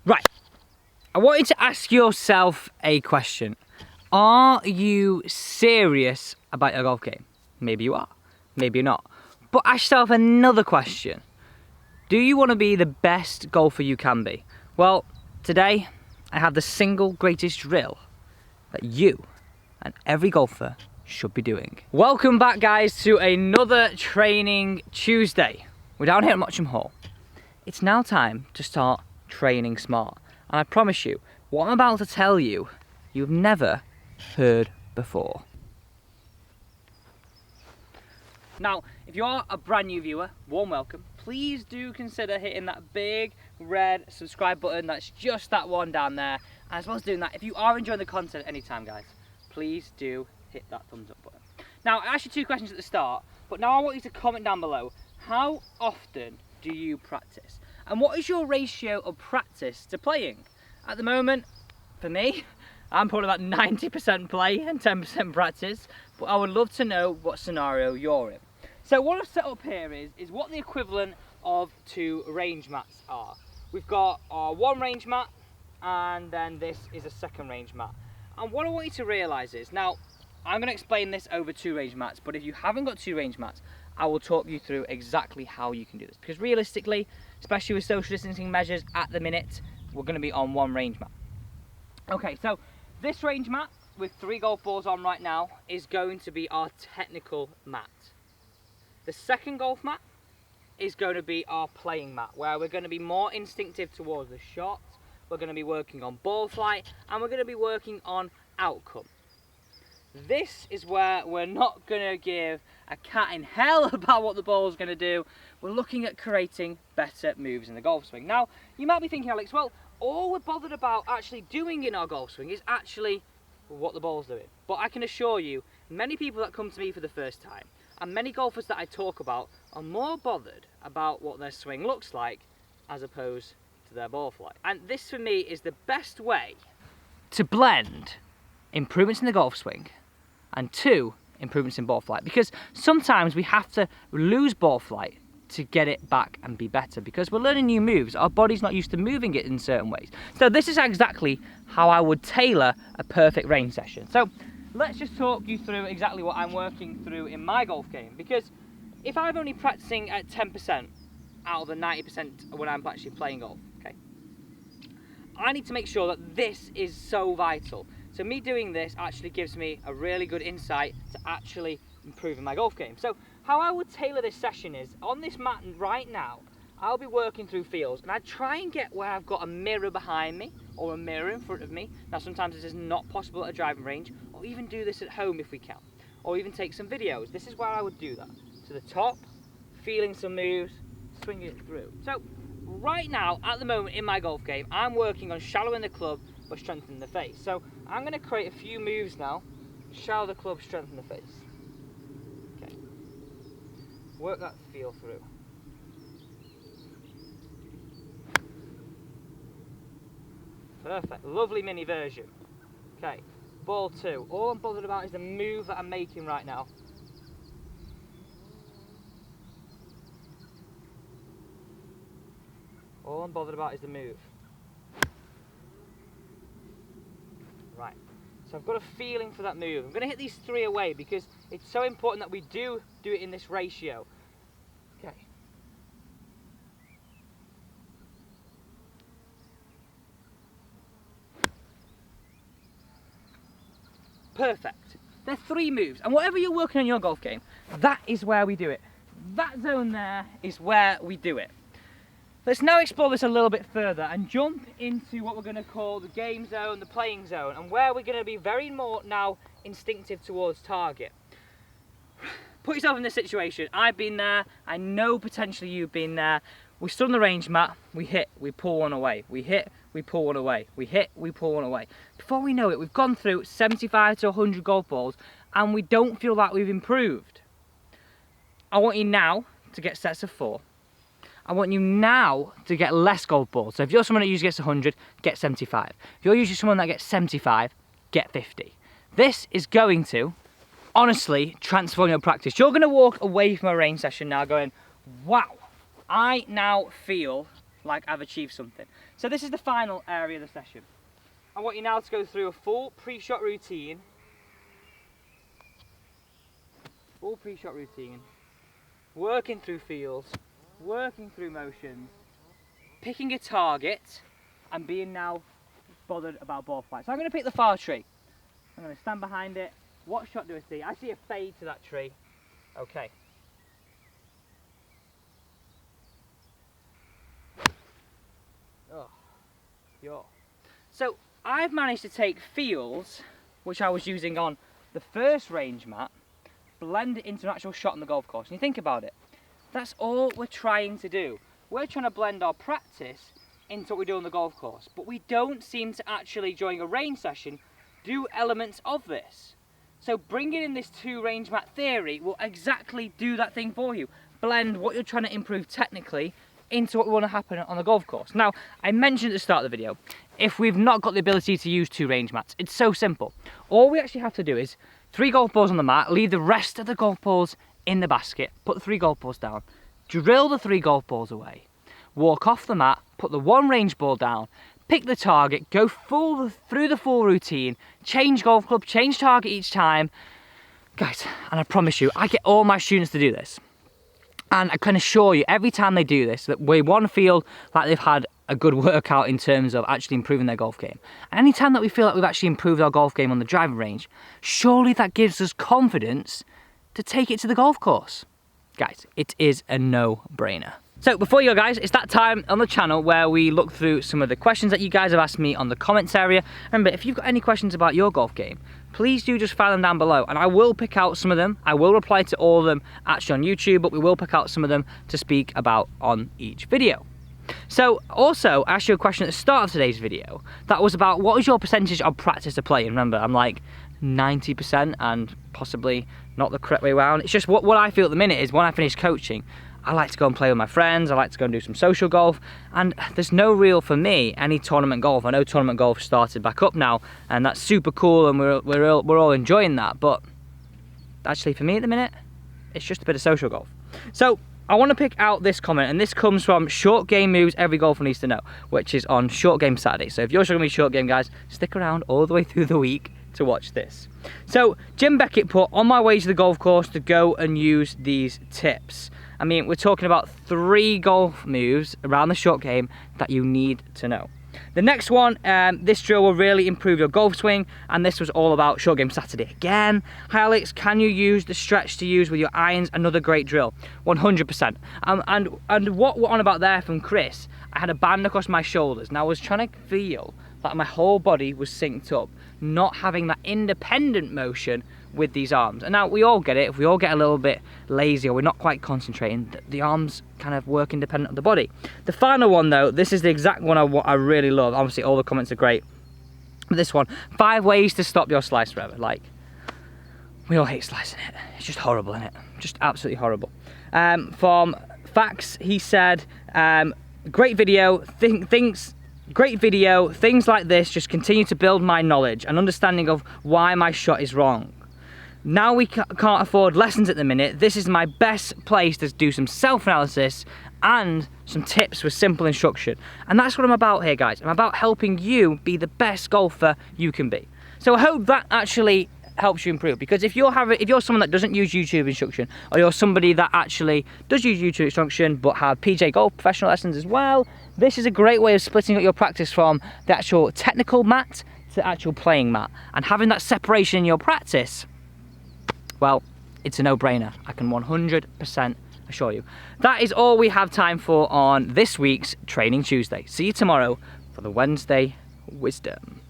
Right, I wanted to ask yourself a question. Are you serious about your golf game? Maybe you are, maybe you're not. But ask yourself another question. Do you want to be the best golfer you can be? Well, today I have the single greatest drill that you and every golfer should be doing. Welcome back, guys, to another Training Tuesday. We're down here at Mottram Hall. It's now time to start training smart. And I promise you, what I'm about to tell you, you've never heard before. Now, if you are a brand new viewer, warm welcome. Please do consider hitting that big red subscribe button. That's just that one down there. And as well as doing that, if you are enjoying the content anytime, guys, please do hit that thumbs up button. Now, I asked you two questions at the start, but now I want you to comment down below. How often do you practice? And what is your ratio of practice to playing? At the moment, for me, I'm probably about 90% play and 10% practice, but I would love to know what scenario you're in. So what I've set up here is what the equivalent of two range mats are. We've got our one range mat, and then this is a second range mat. And what I want you to realise is, now, I'm going to explain this over two range mats, but if you haven't got two range mats, I will talk you through exactly how you can do this. Because realistically, especially with social distancing measures at the minute, we're going to be on one range mat. Okay, so this range mat with 3 golf balls on right now is going to be our technical mat. The second golf mat is going to be our playing mat, where we're going to be more instinctive towards the shot, we're going to be working on ball flight, and we're going to be working on outcome. This is where we're not going to give a cat in hell about what the ball is going to do. We're looking at creating better moves in the golf swing. Now, you might be thinking, Alex, well, all we're bothered about actually doing in our golf swing is actually what the ball's doing. But I can assure you, many people that come to me for the first time, and many golfers that I talk about, are more bothered about what their swing looks like as opposed to their ball flight. And this, for me, is the best way to blend improvements in the golf swing and 2, improvements in ball flight. Because sometimes we have to lose ball flight to get it back and be better, because we're learning new moves. Our body's not used to moving it in certain ways. So this is exactly how I would tailor a perfect range session. So let's just talk you through exactly what I'm working through in my golf game, because if I'm only practicing at 10% out of the 90% when I'm actually playing golf, okay, I need to make sure that this is so vital. So me doing this actually gives me a really good insight to actually improving my golf game. So how I would tailor this session is, on this mat right now, I'll be working through fields, and I try and get where I've got a mirror behind me or a mirror in front of me. Now sometimes this is not possible at a driving range, or even do this at home if we can, or even take some videos. This is where I would do that. To the top, feeling some moves, swinging it through. So right now, at the moment in my golf game, I'm working on shallowing the club but strengthening the face. So I'm going to create a few moves now. Shallow the club, strengthen the face. Okay. Work that feel through. Perfect. Lovely mini version. Okay. Ball 2. All I'm bothered about is the move that I'm making right now. All I'm bothered about is the move. Right. So I've got a feeling for that move. I'm going to hit these 3 away because it's so important that we do it in this ratio. Okay. Perfect. They're 3 moves. And whatever you're working on your golf game, that is where we do it. That zone there is where we do it. Let's now explore this a little bit further and jump into what we're going to call the game zone, the playing zone, and where we're going to be very more now instinctive towards target. Put yourself in this situation. I've been there. I know potentially you've been there. We stood on the range mat, we hit, we pull one away. We hit, we pull one away. We hit, we pull one away. Before we know it, we've gone through 75 to 100 golf balls and we don't feel like we've improved. I want you now to get sets of 4. I want you now to get less golf balls. So if you're someone that usually gets 100, get 75. If you're usually someone that gets 75, get 50. This is going to, honestly, transform your practice. You're going to walk away from a range session now going, wow, I now feel like I've achieved something. So this is the final area of the session. I want you now to go through a full pre-shot routine. Full pre-shot routine. Working through feels, working through motions, picking a target, and being now bothered about ball flight. So I'm going to pick the far tree. I'm going to stand behind it. What shot do I see? I see a fade to that tree. Okay. Oh, pure. So I've managed to take feels, which I was using on the first range mat, blend it into an actual shot on the golf course. And you think about it, that's all we're trying to do. We're trying to blend our practice into what we do on the golf course, but we don't seem to actually, during a range session, do elements of this. So bringing in this 2 range mat theory will exactly do that thing for you. Blend what you're trying to improve technically into what we want to happen on the golf course. Now, I mentioned at the start of the video, if we've not got the ability to use 2 range mats, it's so simple. All we actually have to do is 3 golf balls on the mat, leave the rest of the golf balls in the basket, put the 3 golf balls down, drill the 3 golf balls away, walk off the mat, put the 1 range ball down, pick the target, go through the full routine, change golf club, change target each time. Guys, and I promise you, I get all my students to do this. And I can assure you, every time they do this, that we feel like they've had a good workout in terms of actually improving their golf game. And any time that we feel like we've actually improved our golf game on the driving range, surely that gives us confidence to take it to the golf course. Guys, it is a no-brainer. So before you go, guys, it's that time on the channel where we look through some of the questions that you guys have asked me on the comments area. Remember, if you've got any questions about your golf game, please do just file them down below, and I will pick out some of them. I will reply to all of them actually on YouTube, but we will pick out some of them to speak about on each video. So also, I asked you a question at the start of today's video that was about what was your percentage of practice to play. And remember, I'm like 90% and possibly not the correct way around. It's just what I feel at the minute is when I finish coaching, I like to go and play with my friends, I like to go and do some social golf, and there's no real, for me, any tournament golf. I know tournament golf started back up now, and that's super cool, and we're all enjoying that, but actually for me at the minute, it's just a bit of social golf. So I want to pick out this comment, and this comes from Short Game Moves Every Golfer Needs to Know, which is on Short Game Saturday. So if you're struggling with short game, guys, stick around all the way through the week to watch this. So Jim Beckett put, on my way to the golf course to go and use these tips. I mean, we're talking about 3 golf moves around the short game that you need to know. The next one, this drill will really improve your golf swing, and this was all about Short Game Saturday again. Hi Alex, can you use the stretch to use with your irons? Another great drill. 100%. And what we're on about there from Chris, I had a band across my shoulders, and I was trying to feel like my whole body was synced up, not having that independent motion with these arms. And now we all get it, if we all get a little bit lazy or we're not quite concentrating, the arms kind of work independent of the body. The final one though, this is the exact one I really love. Obviously all the comments are great, but this one, 5 ways to stop your slice forever. Like, we all hate slicing it. It's just horrible, isn't it? Just absolutely horrible. From Fax, he said, great video, great video, things like this just continue to build my knowledge and understanding of why my shot is wrong. Now we can't afford lessons at the minute. This is my best place to do some self-analysis and some tips with simple instruction. And that's what I'm about here, guys. I'm about helping you be the best golfer you can be. So I hope that actually helps you improve, because if you're someone that doesn't use YouTube instruction, or you're somebody that actually does use YouTube instruction but have PJ Golf professional lessons as well, this is a great way of splitting up your practice from the actual technical mat to the actual playing mat, and having that separation in your practice, well, it's a no-brainer. I can 100% assure you. That is all we have time for on this week's Training Tuesday. See you tomorrow for the Wednesday Wisdom.